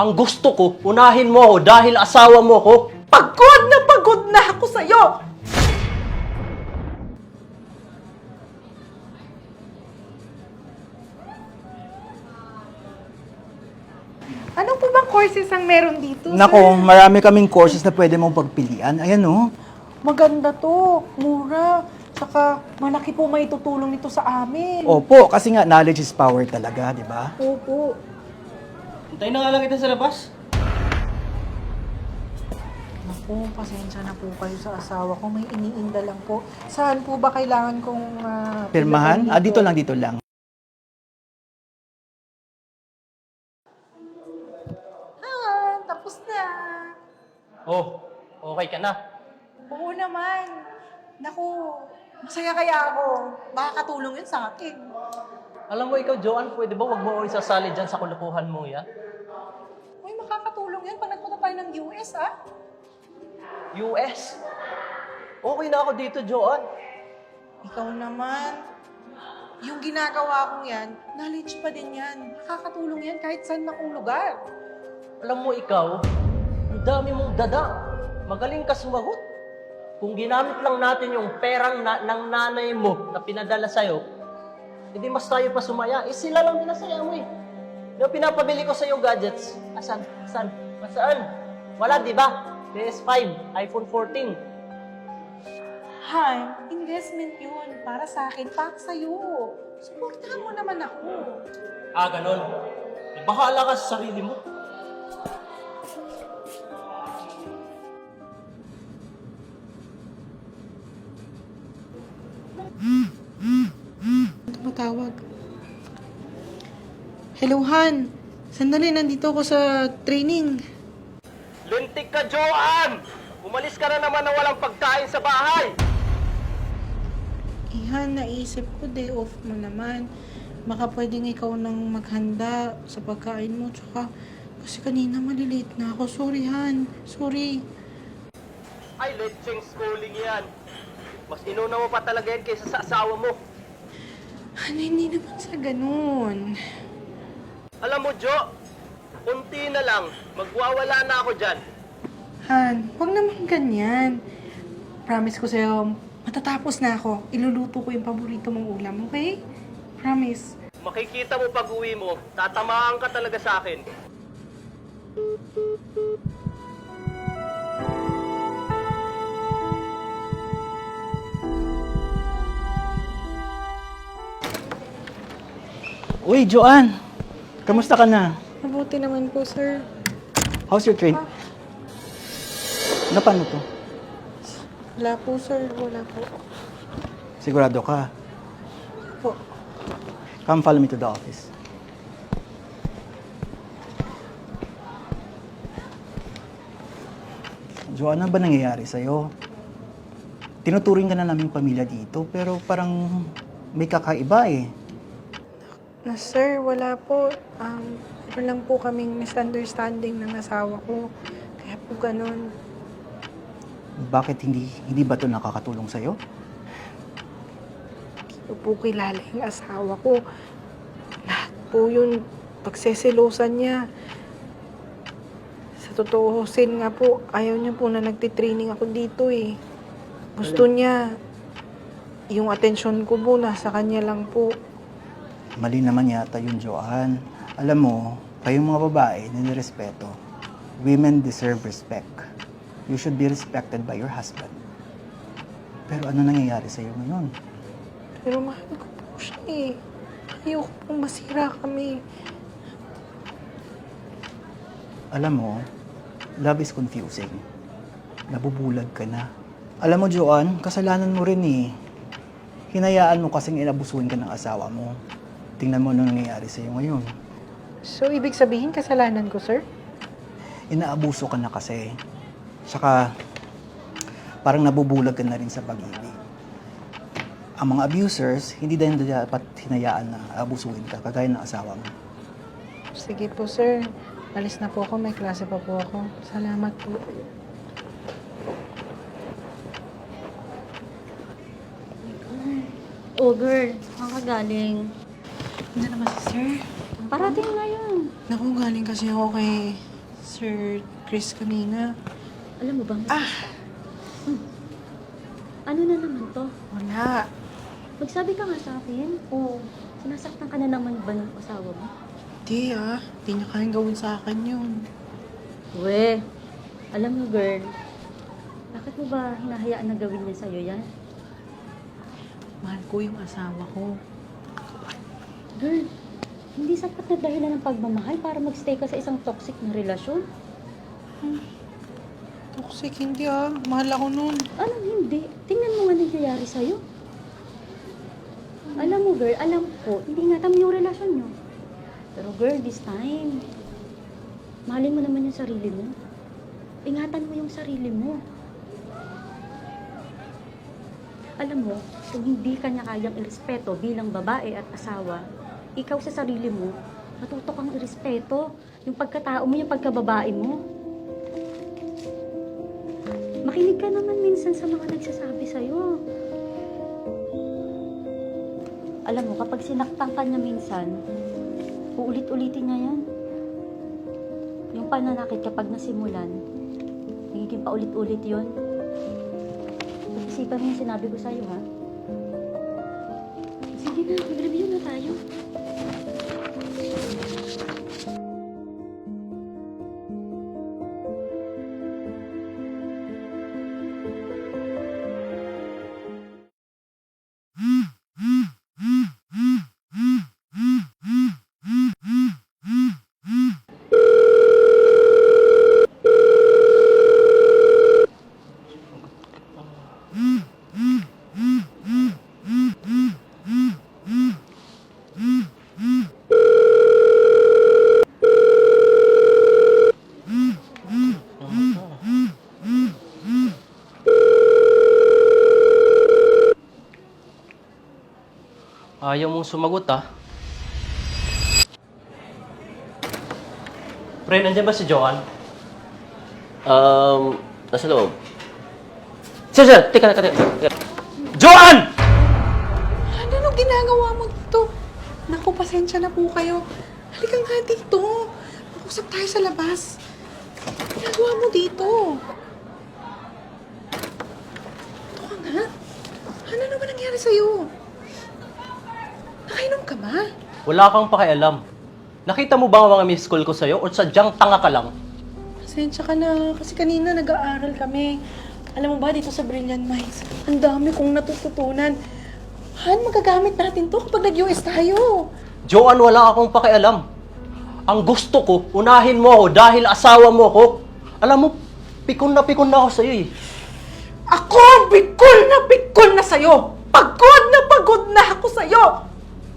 Ang gusto ko, unahin mo ako dahil asawa mo ko. Pagod na ako sa'yo! Ano po bang courses ang meron dito, Nako, sir? marami kaming courses na pwede mong pagpilian. Ayan, oh. Maganda to, mura. Saka malaki po may tutulong nito sa amin. Opo, kasi nga knowledge is power talaga, di ba? Opo. Hintayin na nga lang kita sa labas. Naku, pasensya na po kayo sa asawa ko. May iniinda lang po. Saan po ba kailangan kong Pirmahan? pilapan Dito lang, dito lang. Tapos na. Oh, okay ka na. Oo naman. Naku, masaya kaya ako. Makakatulong yun sa akin. Alam mo ikaw, Joanne, pwede ba wag mo ako isasali dyan sa kulukuhan mo yan? Uy, makakatulong yan pag nagpunta tayo ng US, ah. US? Okay na ako dito, Joanne. Ikaw naman. Yung ginagawa kong yan, knowledge pa din yan. Makakatulong yan kahit saan na kong lugar. Alam mo ikaw, ang dami mong dada. Magaling ka sumagot. Kung ginamit lang natin yung perang ng nanay mo na pinadala sa'yo, hindi mas tayo pa sumaya. Eh sila lang pinasaya mo eh. Yung pinapabili ko sa'yo gadgets, asan? Asan? Masaan? Wala, di ba? PS5, iPhone 14. Han, investment yun. Para sa akin, para sa'yo. Supportahan mo naman ako. Ah, ganon. Eh, bahala ka sa sarili mo. Tumatawag. Hello, Han. Sandali, nandito ako sa training. Lintik ka, Joanne! Umalis ka na naman na walang pagkain sa bahay! Han, naisip ko, day off mo naman. Baka pwedeng ikaw nang maghanda sa pagkain mo. Tsaka, kasi kanina malilate na ako. Sorry, Han. Sorry. Ay, lecheng schooling yan. Mas inuna mo pa talaga yan kaysa sa asawa mo. Han, hindi naman sa ganun. Alam mo, Jo, unti na lang, magwawala na ako dyan. Han, huwag naman ganyan. Promise ko sa'yo, matatapos na ako. Iluluto ko yung paborito mong ulam, okay? Promise. Makikita mo pag uwi mo, tatamaan ka talaga sa akin. Uy, Joanne! Kamusta ka na? Mabuti naman po, sir. How's your train? Na paano to? Wala po, sir. Wala po. Sigurado ka? Po. Come follow me to the office. Joanne, ano ba nangyayari sa'yo? Tinuturing ka na namin pamilya dito, pero parang may kakaiba eh. Na, sir, wala po. Meron lang po kaming misunderstanding ng asawa ko. Kaya po ganun. Bakit hindi ba ito nakakatulong sa'yo? Hindi ko po kilala yung asawa ko. Lahat po yun, pagseselosan niya. Sa totoo, sin nga po, ayaw niya po na nagtitraining ako dito eh. Gusto niya, yung atensyon ko po, nasa kanya lang po. Mali naman yata yun, Joanne. Alam mo, kayong mga babae, ninirespeto. Women deserve respect. You should be respected by your husband. Pero ano nangyayari sa'yo ngayon? Pero mahal ko po siya eh. Ayoko pong masira kami. Alam mo, love is confusing. Nabubulag ka na. Alam mo, Joanne, kasalanan mo rin eh. Hinayaan mo kasing inabusuin ka ng asawa mo. Tingnan mo ano nangyayari sa'yo ngayon. So, ibig sabihin, kasalanan ko, sir? Inaabuso ka na kasi. Saka, parang nabubulag ka na rin sa pag-ibig. Ang mga abusers, hindi din dapat hinayaan na abusuin ka, kagaya ng asawa mo. Sige po, sir. Alis na po ako. May klase pa po ako. Salamat po. Oh, girl, saan ka galing? Hindi naman si sir. Parating nga yun. Naku, galing kasi ako kay Sir Chris kanina. Alam mo ba? Ano na naman to? Wala. Magsabi ka nga sa akin. Oo. Sinasaktan ka na naman ba ng asawa mo? Di di niya kayang gawin sa akin yun. We, alam mo girl, bakit mo ba hinahayaan na gawin niya sa'yo yan? Mahal ko yung asawa ko. Girl, hindi sapat na dahilan ng pagmamahal para magstay ka sa isang toxic na relasyon. Toxic, hindi Mahal ako nun. Anong hindi? Tingnan mo nga nangyayari sa'yo. Alam mo girl, alam ko, hindi ingatan mo yung relasyon nyo. Pero girl, this time, mahalin mo naman yung sarili mo. Ingatan mo yung sarili mo. Alam mo, kung hindi ka niya kayang irespeto bilang babae at asawa, ikaw sa sarili mo, matuto kang irespeto yung pagkatao mo, yung pagkababae mo. Makinig ka naman minsan sa mga nagsasabi sa'yo. Alam mo, kapag sinaktan ka niya minsan, uulit-ulitin niya yan. Yung pananakit kapag nasimulan, nagiging paulit-ulit yun. Pag-isipan mo yung sinabi ko sa'yo, ha? Sige na, mag-review na tayo. Ayaw mong sumagot, ha? Pre, nandiyan ba si Joanne? Nasa loob. Sir, teka. Joanne! Ano ginagawa mo dito? Naku, pasensya na po kayo. Halika nga dito. Mag-usap tayo sa labas. Ano ginagawa mo dito? Ito ka nga. Ano naman nangyari sa'yo? Nakainom ka ba? Wala kang pakialam. Nakita mo ba ang mga miss call ko sa'yo o sadyang tanga ka lang? Pasensya ka na. Kasi kanina nag-aaral kami. Alam mo ba, dito sa Brilliant Minds, ang dami kong natututunan. Han, magagamit natin to kapag nag-US tayo. Joanne, wala akong pakialam. Ang gusto ko, unahin mo ako dahil asawa mo ako. Alam mo, pikon na ako sa'yo eh. Ako, pikol na sa'yo. Pagod na ako sa'yo.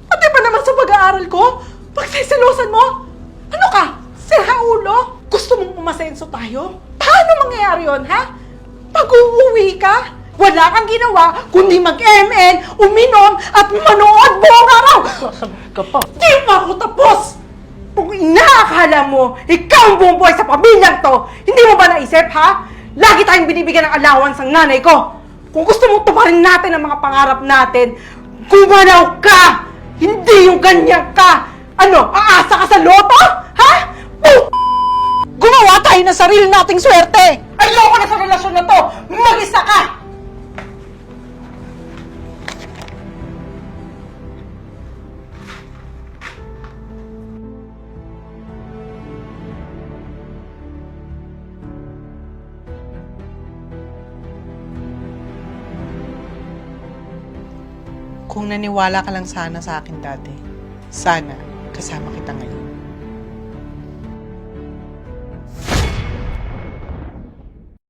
Pati pa naman sa pag-aaral ko, pagsisilosan mo. Ano ka? Sira ulo? Gusto mong umasenso tayo? Paano mangyayari yun, ha? Pag uuwi ka, wala kang ginawa kundi mag-ML, uminom, at manood buong araw. Sasagot ka pa. Di pa ako tapos! Kung inaakala mo, ikaw ang buong buhay sa pamilyang to, hindi mo ba naisip, ha? Lagi tayong binibigyan ng allowance ng nanay ko. Kung gusto mong tuparin natin ang mga pangarap natin, gumanaw ka! Hindi yung ganyan ka! Ano, aasa ka sa loto? Ha? Gumawa tayo ng sarili nating swerte! Ayoko na sa relasyon na to! Mag-isa ka! Kung naniwala ka lang sana sa akin dati, sana kasama kita ngayon.